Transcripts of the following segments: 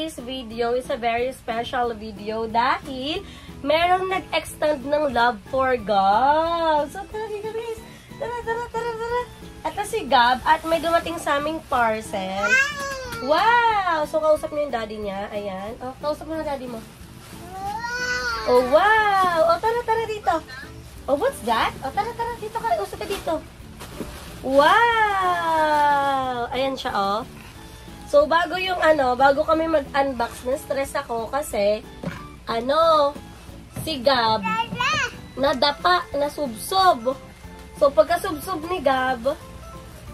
today's video is a very special video dahil merong nag-extend ng love for Gab. So, tara dito guys. Tara. Ito si Gab at may dumating sa aming parcel. Wow! So, kausap mo yung daddy niya. Ayan. Oh, kausap mo yung daddy mo. Oh, wow! Oh, tara dito. Oh, what's that? Oh, tara. Dito ka. Usap ka dito. Wow! Ayan siya, oh. So, bago kami mag-unbox, na-stress ako kasi, si Gab, nadapa, nasubsob. So, pagka-subsob ni Gab,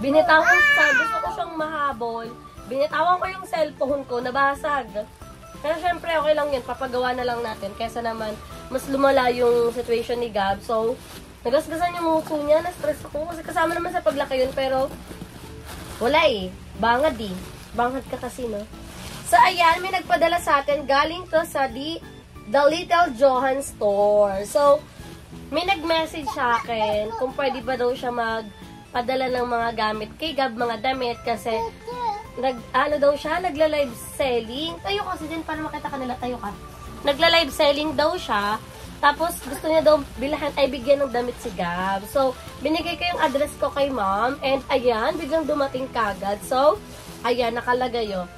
binitawan gusto ko siyang mahabol. Binitawan ko yung cellphone ko, nabasag. Pero syempre, okay lang yun, papagawa na lang natin. Kesa naman, mas lumala yung situation ni Gab. So, nagasgasan yung muso niya, na-stress ako. Kasi kasama naman sa paglaki yun, pero wala eh. Bangad eh. Bangad ka kasi, no? So, ayan, may nagpadala sa atin. Galing to sa The Little Johan Store. So, may nag-message sa akin kung pwede ba daw siya magpadala ng mga gamit kay Gab, mga damit. Kasi, nagla-live selling. Tayo kasi din para makita ka nila. Tayo ka. Nagla-live selling daw siya. Tapos, gusto niya daw bigyan ng damit si Gab. So, binigay ko yung address ko kay mom. And, ayan, biglang dumating kagad. So, ayan, nakalagay yun.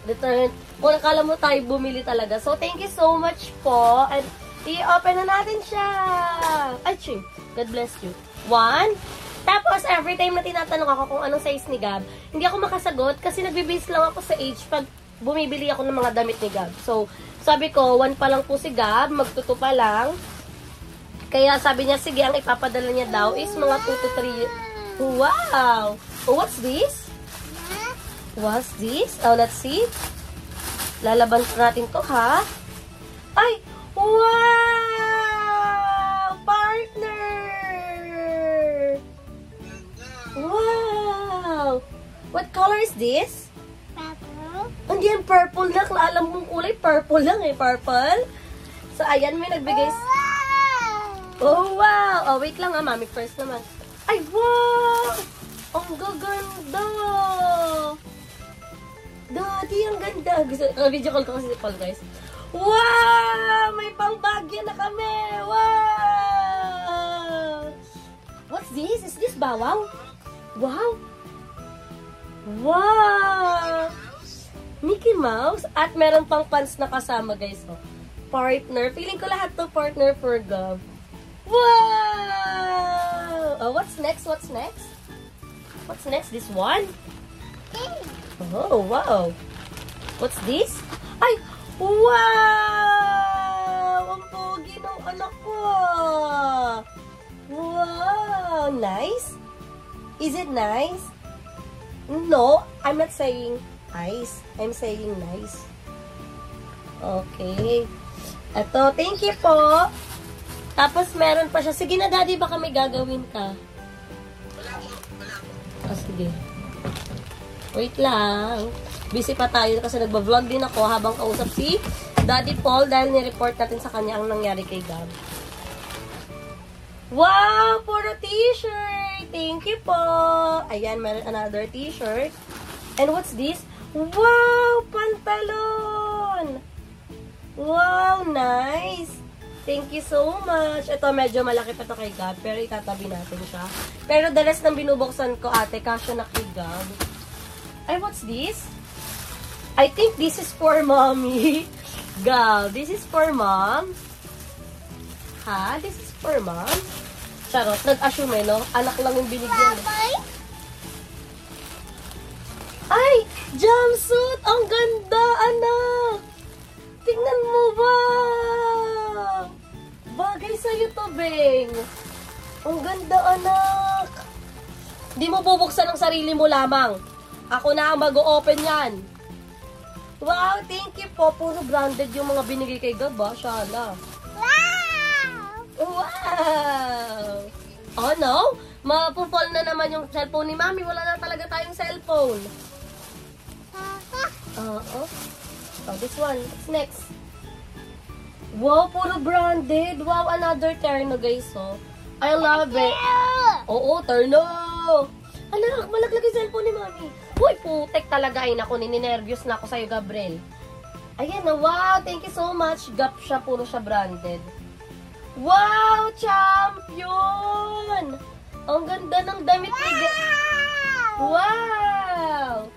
Return. Kung nakala mo tayo bumili talaga. So, thank you so much po. And, i-open na natin siya. Ay, ching. God bless you. 1. Tapos, every time na tinatanong ako kung anong size ni Gab, hindi ako makasagot kasi nagbe-base lang ako sa age pag bumibili ako ng mga damit ni Gab. So, sabi ko, 1 pa lang po si Gab, magtuto pa lang. Kaya sabi niya, sige, ang ipapadala niya daw is mga 2 to 3. Wow! Oh, what's this? What's this? Oh, let's see. Lalaban natin to, ha? Ay! Wow! Partner! Wow! What color is this? Purple. Hindi yan purple na. Alam mong kulay, purple lang eh. Purple. So, ayan, may nagbigay. Oh, wow! Oh, wait lang ha, mami. First naman. Ay, wow! Ang gaganda! Daddy, ang ganda. Video call ko kasi si Paul, guys. Wow! May pangbagya na kami! Wow! What's this? Is this bawang? Wow! Wow! Mickey Mouse. At meron pang pants na kasama, guys. Oh. Partner. Feeling ko lahat to partner for Gab. Wow! Oh, what's next? What's next? What's next? This one? Oh, wow. What's this? Ay! Wow! Ang pogi ng anak ko. Wow! Nice? Is it nice? No, I'm not saying nice. I'm saying nice. Okay. Ito, thank you po. Tapos meron pa siya. Sige na, daddy, baka may gagawin ka. Oh, sige. Wait lang. Busy pa tayo kasi nagba-vlog din ako habang kausap si Daddy Paul dahil ni-report natin sa kanya ang nangyari kay Gab. Wow! Puro t-shirt! Thank you po! Ayan, meron another t-shirt. And what's this? Wow! Pantalon! Wow! Nice! Thank you so much. Ito, medyo malaki pa to kay Gab, pero itatabi natin siya. Pero the rest ng binubuksan ko, ate, kasya na kay Gab. Ay, what's this? I think this is for mommy. Gab, this is for mom. Ha? This is for mom? Charot, nag-assume, no? Anak lang yung binigyan. Ay! Jumpsuit! Ang ganda, anak! Tingnan mo ba? Bagay sa'yo to, Beng. Ang ganda, anak! Di mo bubuksan ang sarili mo lamang. Ako na ang mag-o-open yan. Wow, thank you po. Puro branded yung mga binigay kay Gab, ha? Shala. Wow! Wow! Oh, no? Mapupol na naman yung cellphone ni Mami. Wala na talaga tayong cellphone. Oo. Oh, this one. What's next? Wow, puro branded. Wow, another terno, guys, oh. I love it. Oo, terno. Anak, malaglag yung cellphone ni Mami. Uy, putek talaga. Ay, naku, nininervyos na ako sa'yo, Gabriel. Ayan na, wow! Thank you so much. Gap siya, puro siya branded. Wow! Champion! Ang ganda ng damit ni Gab. Wow!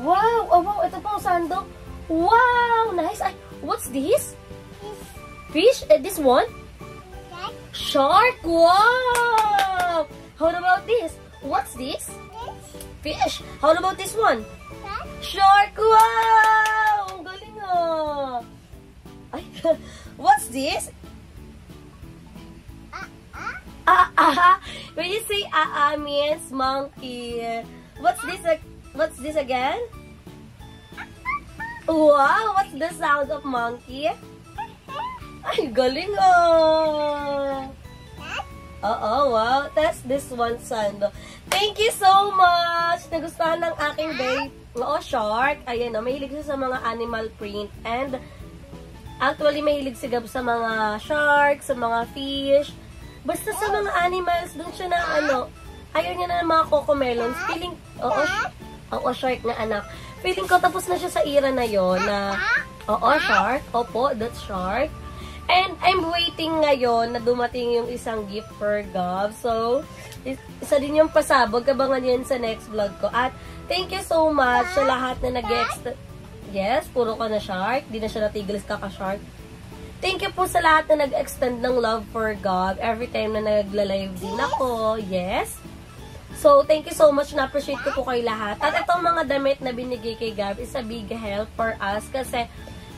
Wow! Oh, wow! Ito pa ang sandok. Wow! Nice! Ay, what's this? Fish? This one? Shark! Wow! How about this? What's this? Fish! How about this one? Shark! Wow! Ang galing ah! Ay, what's this? When you say means monkey. What's this again? Wow! What's the sound of monkey? Ay, galing ah! Oo, wow. That's this one, Sando. Thank you so much! Nagustuhan ng aking babe. Oo, shark. Ayan o, mahilig siya sa mga animal print. And, actually, mahilig si Gab sa mga shark, sa mga fish. Basta sa mga animals, dun siya na ayaw niya na ng mga cocomelons. Feeling, oo, shark na anak. Feeling ko tapos na siya sa era na yon na, oo, shark. Opo, that's shark. And I'm waiting ngayon na dumating yung isang gift for Gab. So, isa din yung pasabog. Abangan yun sa next vlog ko. At thank you so much sa lahat na nag-extend. Yes, puro ka na shark. Di na siya natigil kaka-shark. Thank you po sa lahat na nag-extend ng love for Gab. Every time na nagla-live din ako. Yes. So, thank you so much. Na-appreciate ko po kayo lahat. At itong mga damit na binigay kay Gab is a big help for us. Kasi,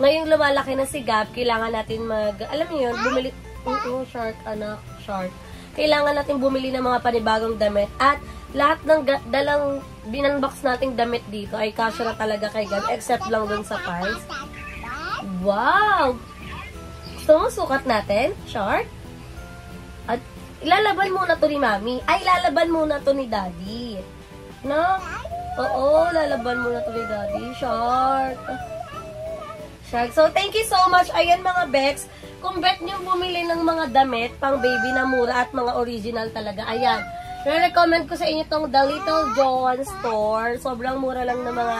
ngayong lumalaki na si Gab, kailangan natin alam niyo yun, bumili, shark, anak, shark. Kailangan natin bumili ng mga panibagong damit. At lahat ng binunbox nating damit dito ay kasya na talaga kay Gab, except lang dun sa pants. Wow! Gusto mo sukat natin, shark? At ilalaban muna to ni Mami. Ay, lalaban muna to ni Daddy. No? Oo, lalaban muna to ni Daddy, shark. So, thank you so much. Ayan mga Bex, kung bet nyo bumili ng mga damit, pang baby na mura at mga original talaga, ayan. Re-recommend ko sa inyo tong The Little John Store. Sobrang mura lang ng mga,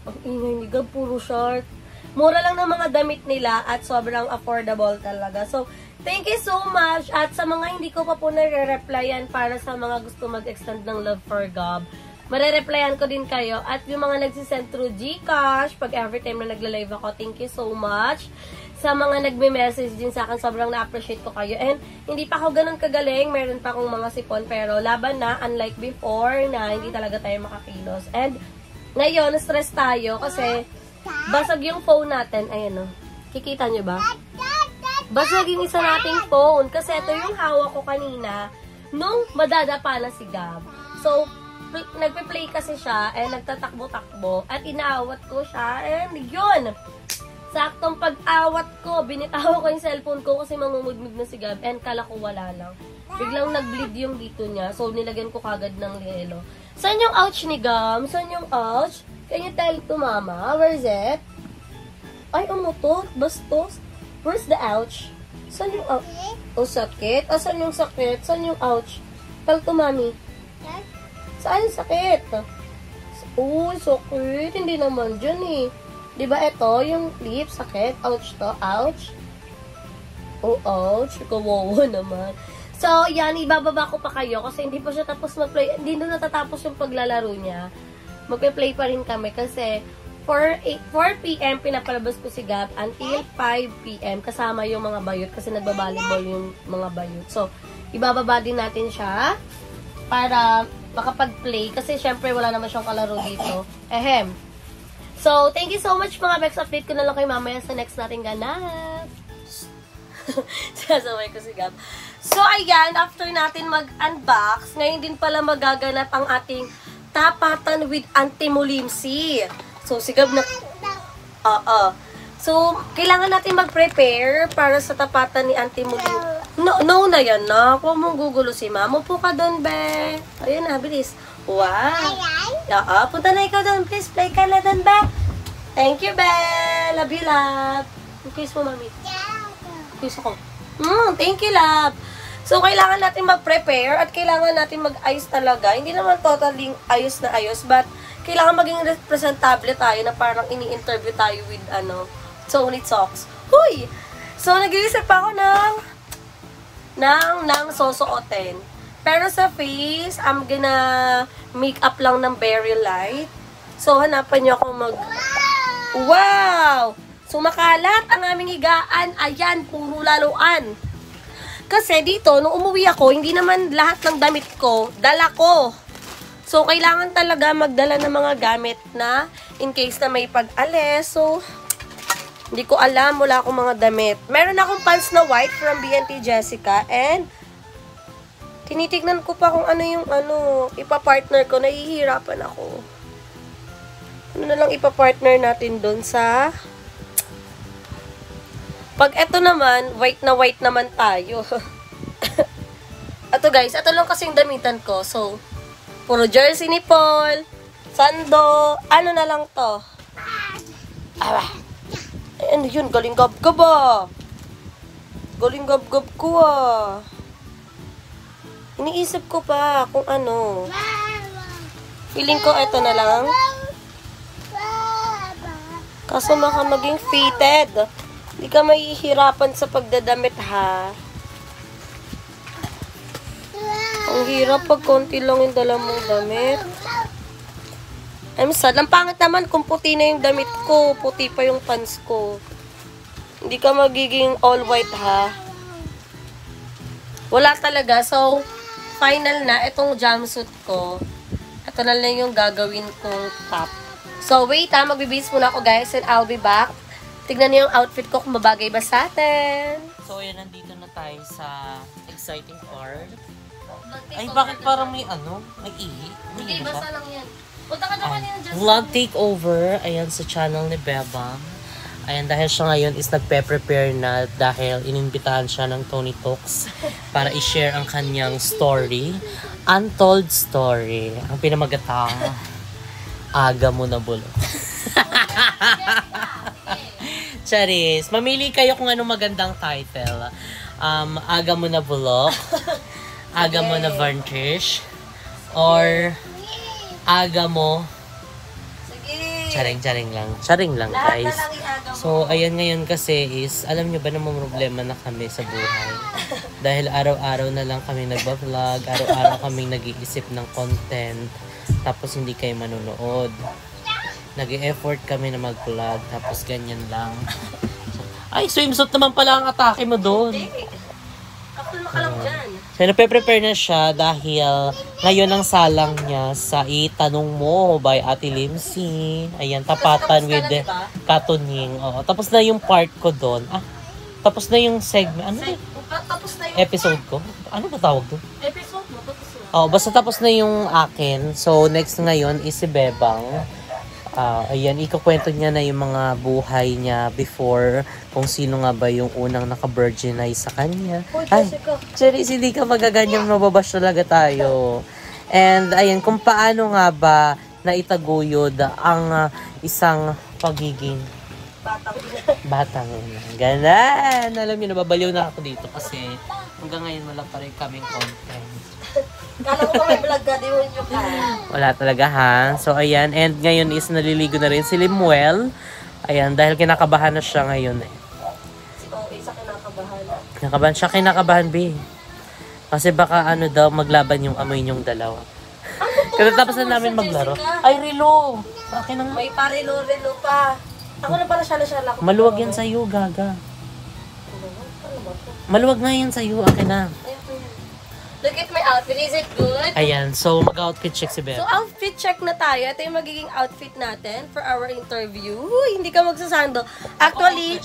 ang ingay ni Gab, puro short. Mura lang ng mga damit nila at sobrang affordable talaga. So, thank you so much. At sa mga hindi ko pa po nare-replyan para sa mga gusto mag-extend ng love for Gab, mare-replyan ko din kayo. At yung mga nagsisend through GCash, pag every time na nagla-live ako, thank you so much. Sa mga nagme-message din sa akin, sobrang na-appreciate ko kayo. And hindi pa ako ganun kagaling, meron pa akong mga sipon, pero laban na, unlike before, na hindi talaga tayo makakilos. And ngayon, stress tayo kasi basag yung phone natin. Ayan o. Kikita nyo ba? Basag yung isa nating phone. Kasi ito yung hawak ko kanina nung madadapa na si Gab. So, nagpe-play kasi siya, and nagtatakbo-takbo, at inaawat ko siya, and yun! Saktong pag-awat ko, binitaw ko yung cellphone ko kasi mangungudmig na si Gab, and kala ko wala lang. Biglang nag-bleed yung dito niya, so nilagyan ko kagad ng lielo. Saan yung ouch ni Gab? Saan yung ouch? Can you tell to Mama? Where is it? Ay, ano to? Bastos? Where's the ouch? Saan yung ouch? Oh, sakit? Saan yung sakit? Saan yung ouch? Tell to Mami. Saan yung sakit? Uy, sakit. Hindi naman dyan eh. Diba ito, yung lip, sakit? Ouch to? Ouch? Oh, ouch. Kawawa naman. So, yan, ibababa ko pa kayo kasi hindi pa siya tapos mag-play. Hindi na natatapos yung paglalaro niya. Magpe-play pa rin kami kasi 4 p.m. pinapalabas ko si Gab until 5 p.m. kasama yung mga bayot kasi nagbabalibol yung mga bayot. So, ibababa din natin siya para makapag-play kasi syempre wala naman siyang kalaro dito. Ehem. So, thank you so much mga Bex. Update ko na lang kay mamaya sa next nating ganap. Sasaway ko si Gab. So, ayan, after natin mag-unbox, ngayon din pala magaganap ang ating tapatan with Auntie Mulimsi. So, si Gab na... So, kailangan natin mag-prepare para sa tapatan ni Auntie Mulimsi. No na yan na. Huwag mong gugulo si Mama. Upo ka doon, be. Ayan na, bilis. Wow. Punta na ikaw doon. Please, play ka na doon, be. Thank you, be. Love you, love. Kiss mo, Mami. Kiss ako. Thank you, love. So, kailangan natin mag-prepare at kailangan natin mag-ayos talaga. Hindi naman totally ayos na ayos, but kailangan maging representable tayo na parang ini-interview tayo with, Tony Talks. Huy! So, nag-iisip ako ng susuotin. Pero sa face, I'm gonna make up lang ng very light. So, hanapan niyo ako Wow! So, makalat ang aming higaan. Ayan, puro laluan. Kasi dito, nung umuwi ako, hindi naman lahat ng damit ko, dala ko. So, kailangan talaga magdala ng mga gamit na in case na may pag-alis. So, hindi ko alam, wala akong mga damit. Meron akong pants na white from BNT Jessica and tinitignan ko pa kung ano yung ipa-partner ko. Nahihirapan ako. Ano na lang ipa-partner natin doon sa... Pag eto naman, white naman tayo. Ito guys, ito lang kasing damitan ko. So, puro jersey ni Paul, sando, ano na lang to. Ano yun, galing gab-gab ah. Galing gab-gab ko ah. Iniisip ko pa kung ano. Feeling ko ito na lang. Kaso baka maging fitted. Hindi ka mahihirapan sa pagdadamit ha. Ang hirap pag konti lang yung dala mong damit. I'm sad. Ang pangit naman kung puti na yung damit ko. Puti pa yung pants ko. Hindi ka magiging all white ha. Wala talaga. So, final na. Itong jumpsuit ko. Ito na lang yung gagawin kong top. So, wait ha. Magbibis muna ako guys and I'll be back. Tignan niyo yung outfit ko kung mabagay ba sa atin. So, ayan, nandito na tayo sa exciting part. Ay, bakit parang may may ihi? Hindi, basta lang yan. Punta ka naman yung just... Vlog takeover, ayan, sa channel ni Bebang. Ayan, dahil siya ngayon is nagpe-prepare na dahil inimbitahan siya ng Tony Talks para i-share ang kanyang story. Untold story. Ang pinamagatang aga mo na bulok. Charis, mamili kayo kung anong magandang title. Aga mo na bulok, aga mo na varnish, or aga mo... Charing lang. Charing lang, guys. So, ayan ngayon kasi is, alam nyo ba na may problema na kami sa buhay? Dahil araw-araw na lang kami nagba-vlog, araw-araw kami nag-iisip ng content, tapos hindi kayo manonood. Nag-e-effort kami na mag-vlog, tapos ganyan lang. Ay, swimsuit naman pala ang atake mo doon. Kapul makalang dyan. So, nape-prepare na siya dahil ngayon ang salang niya sa Itanong Mo by Ate Limsy. Ayan, tapatan with the katuning. Oo, tapos na yung part ko doon. Tapos na yung segment. Ano ba? Tapos na yung episode ko? Ano ba tawag doon? episode mo, tapos na. Oo, basta tapos na yung akin. So, next ngayon is si Bebang. Ayan, ikukwento niya na yung mga buhay niya before, kung sino nga ba yung unang naka-virginize sa kanya. Ay, Charis, hindi ka magaganyang mababash talaga tayo. And ayan, kung paano nga ba naitaguyod ang isang pagiging batang ina. Ganan! Alam niyo, nababaliw na ako dito kasi hanggang ngayon wala pa rin kaming content. Kala ko ba may vlog ka, di mo nyo ka. Wala talaga ha. So ayan, and ngayon is naliligo na rin si Limuel. Ayan, dahil kinakabahan na siya ngayon eh. Si OA sa kinakabahan. Kinakabahan siya, kinakabahan B. Kasi baka daw maglaban yung amoy niyong dalawa. Kasi tapos na namin maglaro. Ay, Rilo! Sa akin na nga. May parilo-rilo pa. Ako na pala shala-shala ko. Maluwag yan sa'yo, gaga. Maluwag nga yan sa'yo, akin na. Look at my outfit. Is it good? Ayan, so mag-outfit check si Beb. So, outfit check na tayo. Ito yung magiging outfit natin for our interview. Uy, hindi ka magsasando. Actually,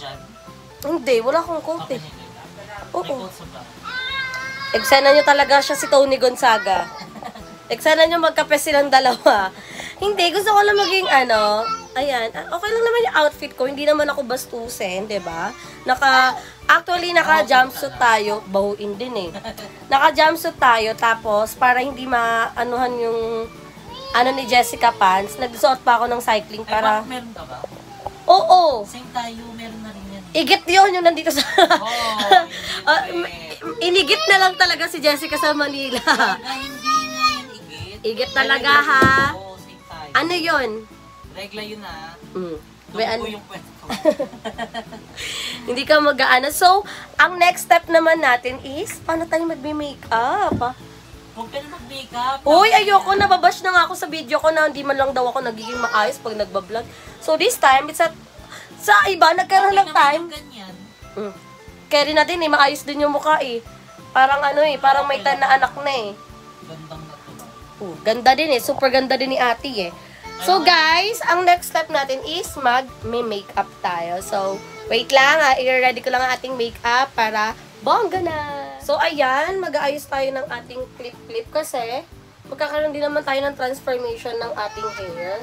hindi. Wala akong coat eh. Oo. Eksena nyo talaga siya si Tony Gonzaga. Eksena nyo magkape silang dalawa. Hindi, gusto ko lang maging ayan, okay lang naman yung outfit ko. Hindi naman ako bastusin, diba? Actually, naka-jumpsuit tayo. Bahuin din eh. Naka-jumpsuit tayo, tapos para hindi maanuhan yung ni Jessica pants, nagsuot pa ako ng cycling para... Ay, meron ka ba? Oo! Same tayo, meron na rin yan. Igit yun yung nandito sa... inigit na lang talaga si Jessica sa Manila. Hindi nga yan igit. Igit talaga ha. Oo, same tayo. Ano yon? Regla yun May Tumubo ano? yung pwesto ko. Hindi ka mag-aano. So, ang next step naman natin is, paano tayo magme-makeup? Huwag ka na mag-makeup. Uy, ayoko, nababash na nga ako sa video ko na hindi man lang daw ako nagiging maayos pag nagbablog. So, this time, sa iba, nagkaroon ng time. Ganyan. Kaya rin natin maayos din yung mukha Parang parang may anak na Gandang na to. Ganda din super ganda din ni ate So guys, ang next step natin is mag-makeup tayo. So, wait lang i-ready ko lang ang ating makeup para bongga na. So ayan, mag-aayos tayo ng ating clip kasi magkakaroon din naman tayo ng transformation ng ating hair.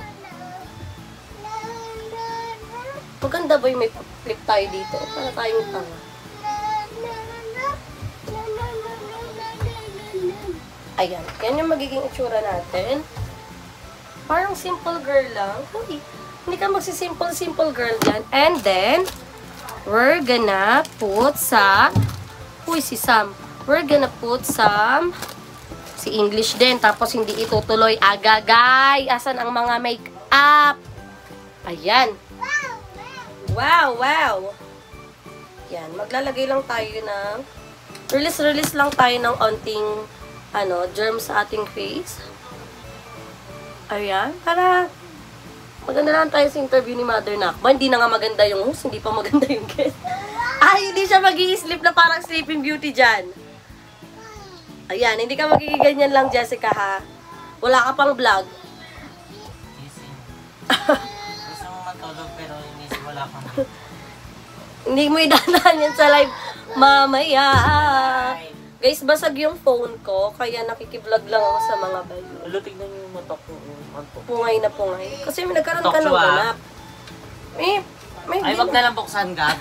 Maganda ba yung may clip tayo dito? Para tayong tanga. Ayan, yan yung magiging itsura natin. Parang simple girl lang. Uy, hindi ka magsisimple girl yan. And then, we're gonna put si Sam. We're gonna put si English din. Tapos hindi itutuloy agagay. Asan ang mga make-up? Ayan. Wow. Yan, maglalagay lang tayo ng release lang tayo ng onting germs sa ating face. Ayan, para maganda lang tayo sa interview ni Mother Nakba. Hindi na nga maganda yung host, hindi pa maganda yung guest. Ay, hindi siya mag-i-sleep na parang Sleeping Beauty dyan. Ayan, hindi ka magiging ganyan lang, Jessica, ha? Wala ka pang vlog. Gising. Gusto mo matulog pero inisip wala kang. Hindi mo idanahan yan sa live mamaya. Guys, basag yung phone ko, kaya nakikiblog lang ako sa mga bayo. Alo, tignan niyo yung mata ko. Pungay na pungay. Kasi may nagkaroon ka ng ganap. Ay, wag na lang buksan ka.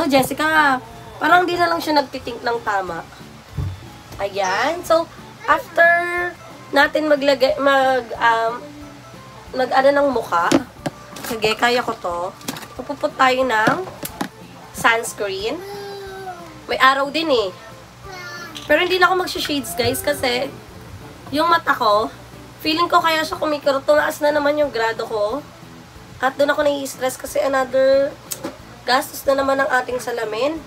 Jessica, parang di na lang siya nagtitink ng tama. Ayan. So, after natin ng mukha, sige, kaya ko to. Pupuput tayo ng sunscreen. May araw din Pero hindi na ako mag-shades, guys, kasi yung mata ko, feeling ko kaya siya kumikirot. Tumaas na naman yung grado ko. At doon ako nai-stress kasi another gastos na naman ng ating salamin.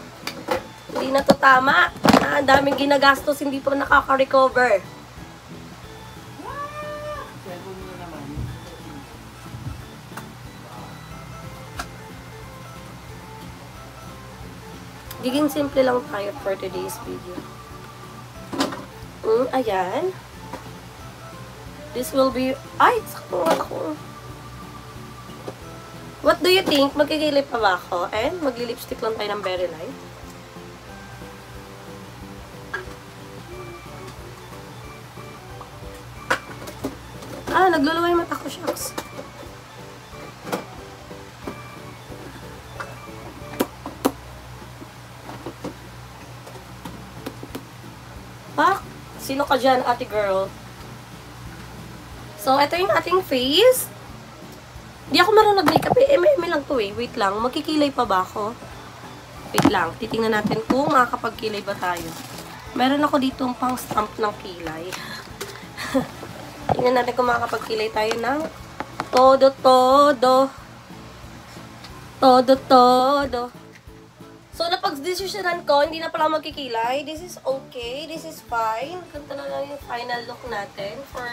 Hindi na to tama. Ang daming ginagastos, hindi pa nakaka-recover. Giging simple lang tayo for today's video. Ayan. This will be... Ay, sakto nga ako. What do you think? Magkikilip pa ba ako? And magli-lipstick lang tayo ng Very Light. Nagluluwa yung mata ko, shucks. Sino ka dyan, ate girl? So, ito yung ating face. Di ako marunong makeup Eme lang to Wait lang. Magkikilay pa ba ako? Wait lang. Titingnan natin kung makakapagkilay ba tayo. Meron ako dito pang stamp ng kilay. Tingnan natin kung makakapagkilay tayo ng todo. So, napag-desisyonan ko, hindi na pala magkikilay. This is okay. This is fine. Ganito na lang yung final look natin for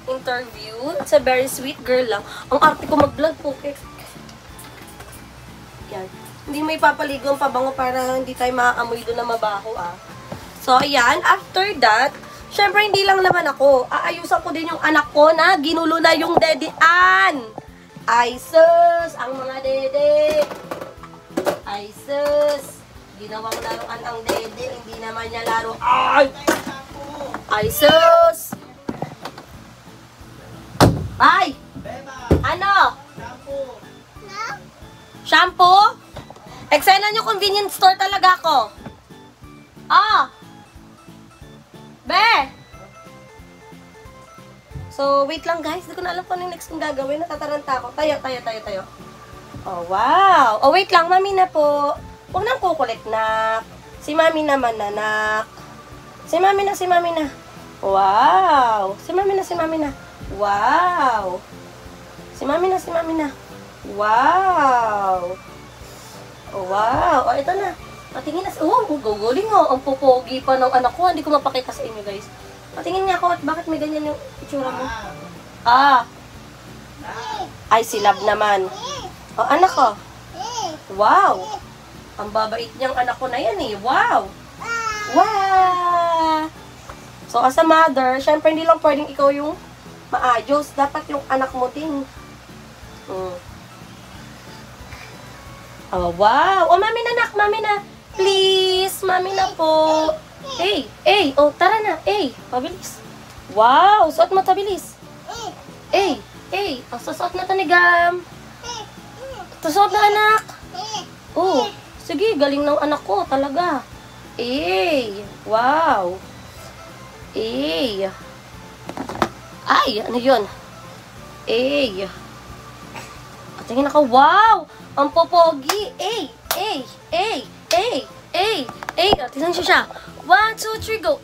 interview. It's a very sweet girl lang. Ang arte ko mag-vlog po. Yan. Hindi may papaligo ang pabango para hindi tayo maaamoy doon na mabaho, So, ayan. After that, syempre hindi lang naman ako. Aayusan ko din yung anak ko na ginulo na yung dedian. Ay, sus! Ang mga dede. Ay, sus! Ginawang laruan ang dede. Hindi naman niya laro. Ay! Ay, sus! Ay! Ano? Shampoo? Eksena nyo, convenience store talaga ako. Be! So, wait lang guys. Hindi ko na alam kung ano yung next kong gagawin. Natataranta ako. Tayo. Oh, wow. Oh, wait lang. Mami na po. Huwag nang kukulit, nak. Si mami naman, nak. Si mami na. Wow. Si mami na. Wow! Si Mami na, si Mami na. Wow! Oh, wow! Oh, ito na. Patingin na. Oh, guguling oh. Ang pupogi pa ng anak ko. Hindi ko mapakita sa inyo, guys. Patingin niya ako at bakit may ganyan yung itsura mo? Ah! Ay, si Love naman. Oh, anak ko. Wow! Ang babait niyang anak ko na yan eh. Wow! Wow! So, as a mother, syempre hindi lang pwedeng ikaw yung maayos. Dapat yung anak mo din. Oh, wow! Oh, Mami na, anak! Mami na! Please! Mami na po! Hey! Oh, tara na! Hey! Pabilis! Wow! Suot mo, tabilis! Hey! Oh, susuot na to ni Gam! Susuot na, anak! Oh! Sige, galing ng anak ko, talaga. Wow. Ay, ano yun? Tingin ako, wow! Ang popogi. Tingnan siya. 1, 2, 3, go.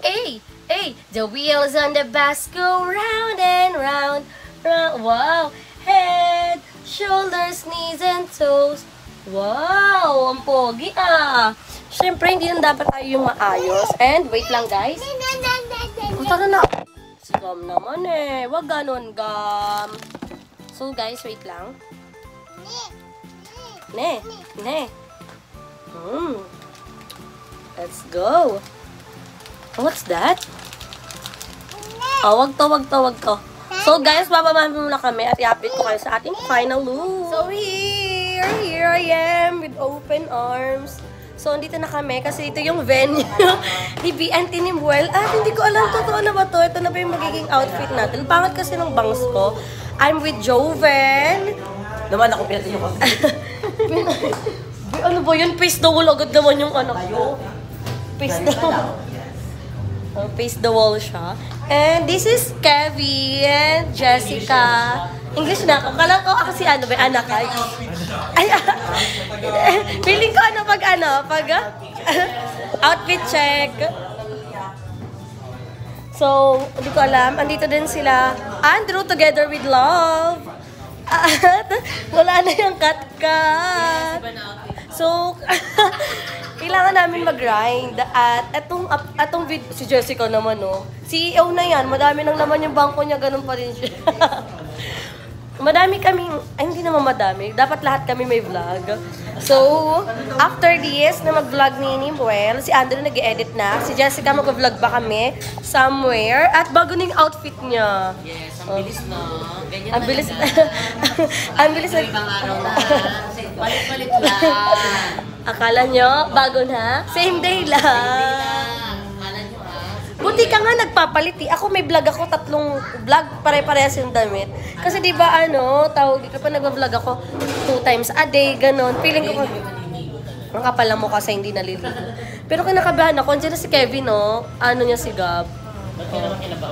The wheels on the bus go round and round. Wow. Head, shoulders, knees, and toes. Wow! Ang pogi ah! Siyempre, hindi lang dapat tayo yung maayos. And, wait lang guys. Oh, tara na! Si Gam naman eh. Wag ganon, Gam. So guys, wait lang. Ne. Let's go. What's that? Oh, wag to. So guys, bababa muna kami at i-update ko kayo sa ating final look. So here I am with open arms. So, andito na kami kasi ito yung venue ni BNT ni Muel. Hindi ko alam, totoo na ba to? Ito na ba yung magiging outfit natin? Pangat kasi ng bangs ko. I'm with Joven. Naman ako pinatay yung Ano ba yun? Face the wall agad naman yung anak ko. Face the wall. Face the wall siya. And this is Kevin, Jessica. English na ako. Kala ko ako si ano ba? Anak ay. Feeling ko pag outfit check. So, hindi ko alam. Andito din sila. Andrew together with Love. At wala na yung cut-cut. So, kailangan namin mag-grind. At atong video, si Jessica naman, no? CEO na yan. Madami nang naman yung bangko niya. Ganun pa rin siya. Madami kaming, hindi naman madami. Dapat lahat kami may vlog. So, after this, na mag-vlog ni Muel, si Andrew nag-edit na. Si Jessica mag-vlog ba kami somewhere. At bago na yung outfit niya. Yes, ang bilis na. Ganyan ang bilis na. Ang bilis na. Ibang araw na. Palit-palit lang. Akala nyo, bago na? Same day lang. Buti ka nga nagpapalit eh. Ako may vlog ako, 3 vlog, pare-parehas yung damit. Kasi di ba tawag, kapag nag-vlog ako 2 times a day, ganon. Feeling ko, ang kapal mo kasi hindi naliligo. Pero kinakabahan ako, andyan na si Kevin, ano niya si Gab.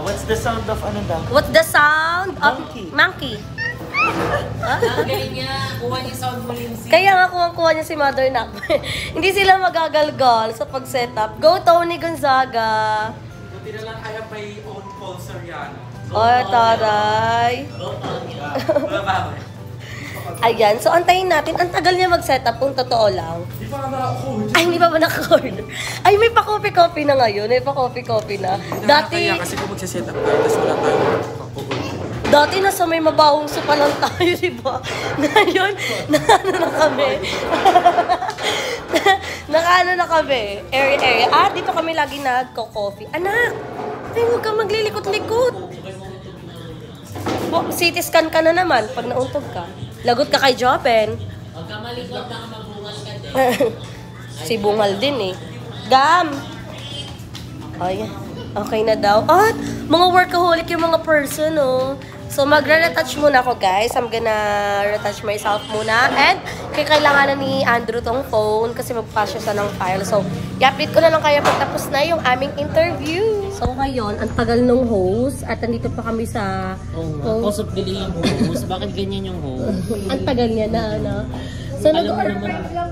What's the sound of ano daw? What's the sound of monkey? Galing niya. Kuha niya sound mo, Lindsay. Kaya nga kuha niya si Mother Nak. Hindi sila magagalgal sa pag-setup. Go, Tony Gonzaga! Buti na lang kaya may own pulsar yan. Ay, taray. Ayan, so antayin natin. Ang tagal niya mag-setup kung totoo lang. Di pa nga ako. Ay, hindi pa ba naka-order? Ay, may pa-coffee-coffee na ngayon. May pa-coffee-coffee na. Dati, Kaya kasi kung magsiset up tayo, tapos wala tayong papuulit. dati nasa may mabawang sopa lang tayo, di ba? Ngayon, nakaano na kami. Nakaano na kami. Area. Dito kami lagi nagko-coffee. Anak! Ay, huwag kang maglilikot-likot. CT scan ka na naman pag nauntog ka. Lagot ka kay Jopen. Huwag ka malikot na mabungal ka din. Si Bungal din eh. Gam! Ay, okay na daw. At mga workaholic yung mga person, So, magre-retouch muna ako, guys. I'm gonna retouch myself muna. And, kailangan ni Andrew tong phone kasi magpa-siya siya ng file. So, i-update ko na lang kaya pagtapos na yung aming interview. So, ngayon, ang tagal ng host. At andito pa kami sa... Cause of delay yung host. Bakit ganyan yung host? Ang tagal niya na, So, Alam mo naman, 5 lang.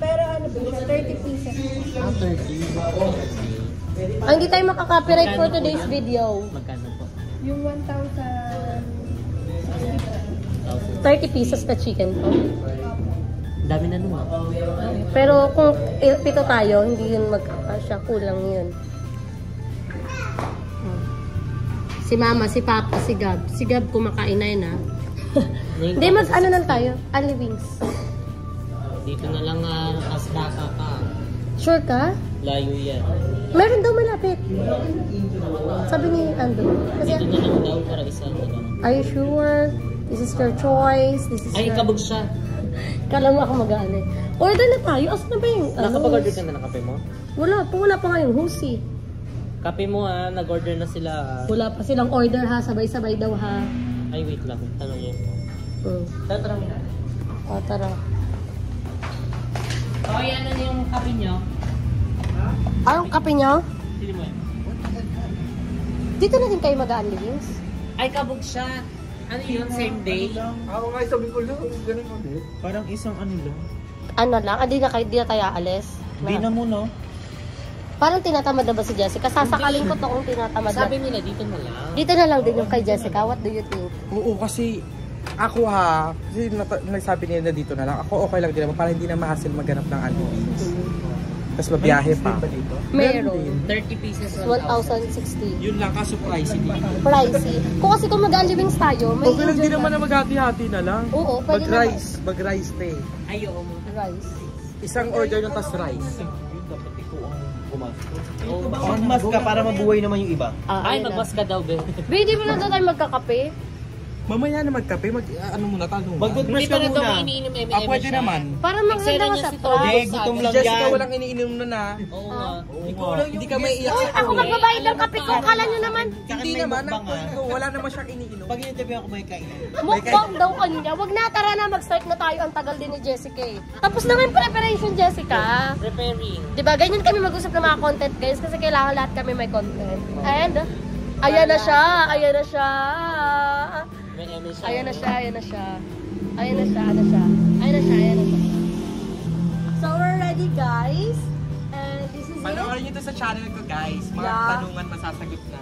Pero ano ba siya? 30 pieces. 30. hindi tayo makaka-copyright for today's video. Magkano po? Yung 1,000. 30 pesos na chicken po. Dami na naman. Pero kung pito tayo, hindi yun magkakasya. Kulang yun. Si Mama, si Papa, si Gab. Si Gab kumakain na yun, ha? Hindi, ano lang tayo? Ali wings. Dito na lang Astaka ka. Sure ka? Layo yan. Meron daw malapit. Sabi ni Andrew. Kasi, Dito na lang daw para isa na lang. are you sure? This is your choice. This is Ay, your... kabog siya. Kala mo ako mag-aano. Order na tayo. Asa na ba yung... Nakapag-order ka na ng kape mo? Wala pa nga yung husi. Kape mo nag-order na sila. Wala pa silang order ha. Sabay-sabay daw ha. Ay, wait lang. Tanongin mo. Tara. O, tara. Oh, yan na yung kape nyo. Anong kape nyo? Sili mo yan. Dito na din kayo mag-aano wings? Ay, kabog siya. Ano yun? Same day? Ako nga sabi ko lang, ganun ulit. Parang isang ano lang. Ano lang? Di na tayo aalis? Di na muna. Parang tinatamad na ba si Jessica? Sasakalin ko to kung tinatamad Sabi na. nila, dito na lang. Dito na lang din yung kay Jessica. What do you think? Oo, kasi ako kasi nagsabi nila na dito na lang. Ako okay lang din naman para hindi na ma-hassle maghanap ng Andy Wings. Tapos mabiyahe pa. Meron. 30 pieces. 1,060. Yun lang, kaso pricey din. Pricey. Kung kasi kung mag-Andy wings tayo, may Okay lang enjoy din naman ka. na maghati-hati na lang. Oo, pwede naman. Mag-rice te. Ay, oo mo. Rice. Isang order ng tas rice. Mas ka para mabuhay naman yung iba. Ay, ayun na. magbas ka daw, be. Hindi mo lang daw tayo magkakape. Mamaya na magkape, ano muna, tanong ba? Hindi Mag-toothbrush pa ka na daw muna. iniinom M&M Pwede siya. naman. Parang maganda Eksena nga niya sa si to. Toby. Hindi, gutom lang Jessica, yan. walang iniinom na na. Oo nga. Ikaw lang hindi ka may iyak. Uy, ako magbabayad ng kape ko. Kala nyo naman. Hindi naman, wala naman siyang iniinom. Pag in-interview ako, may kain. Mukbang daw kanya. Wag na, tara na. Mag-start na tayo. Ang tagal din ni Jessica eh. Tapos na nga yung preparation, Jessica. Preparing. Diba, ganyan kami mag-usap ng mga content guys kasi kailangan lahat kami may content. And, ayan na siya. Ayan na siya. May M siya. Ayan na siya. Ayan na siya. Ayan na siya. Ayan na siya. Ayan na siya. Ayan na siya. So, we're ready guys. And this is it. Panoorin niyo to sa channel ko, guys. Mga Yeah. tanungan masasagot na.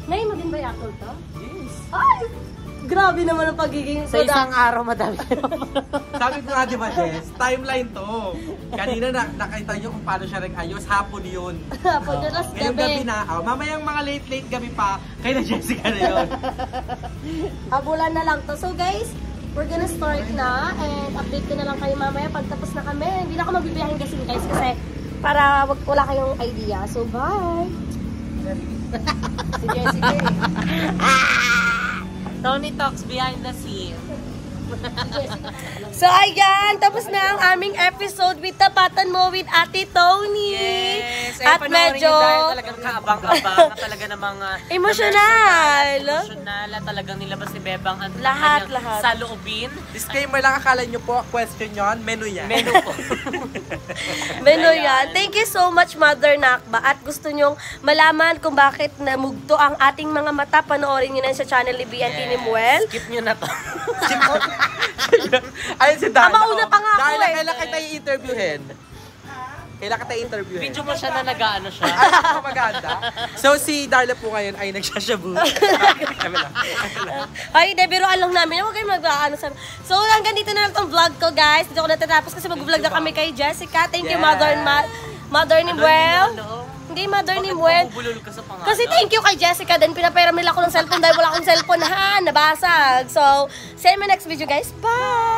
Ngayon mo din ba yung to? Yes. Ay! Grabe naman ang pagiging Sa isang araw, madami. Sabi ko nga, di ba, Jess? Timeline to. Kanina nakita niyo kung paano siya nag-ayos. Hapon yun. Pagdalas Ngayong gabi na. Mamayang mga late gabi pa. Kaya na Jessica na yun. Habulan na lang to. So guys, we're gonna start na and update ko na lang kayo mamaya pag tapos na kami. Hindi na ako magbibiyahin kasi guys kasi para wala kayong idea. So bye! Si Jessica Tony talks behind the scene. So ayan, tapos na ang aming episode with Tapatan Mo with Ate Tony. Yes! At medyo dahil talagang kaabang-abang talaga ng mga Emosyonal. Emosyonal. Talagang nilabas ni Bebang ang Lahat, kanyang lahat. saloobin. Disclaimer lang, akala niyo po, question yon, menu yan. Menu po. Menu yan. Thank you so much, Mother Nakba. At gusto nyong malaman kung bakit namugto ang ating mga mata, panoorin nyo na sa channel ni BNT ni Muel. Skip nyo na to. Ayun si Darla. Mauna pa nga ako Darla, eh. kailan kita i-interviewin? Kailan kita i-interviewin? Video mo siya na nag-ano siya. Ay, maganda. So, si Darla po ngayon ay nagsashabu. Ay, de, biruan lang namin. Huwag kayong mag-ano sa... So, hanggang dito na lang itong vlog ko, guys. Dito ko natatapos kasi mag-vlog na kami kay Jessica. Thank you, Mother ni Muel. Hindi, Mother ni Muel. Bubulol ka sa pangalan. Kasi thank you kay Jessica. Then, pinapairam nila ako ng cellphone dahil wala akong cellphone. Ha, nabasag. So, see you in my next video, guys. Bye!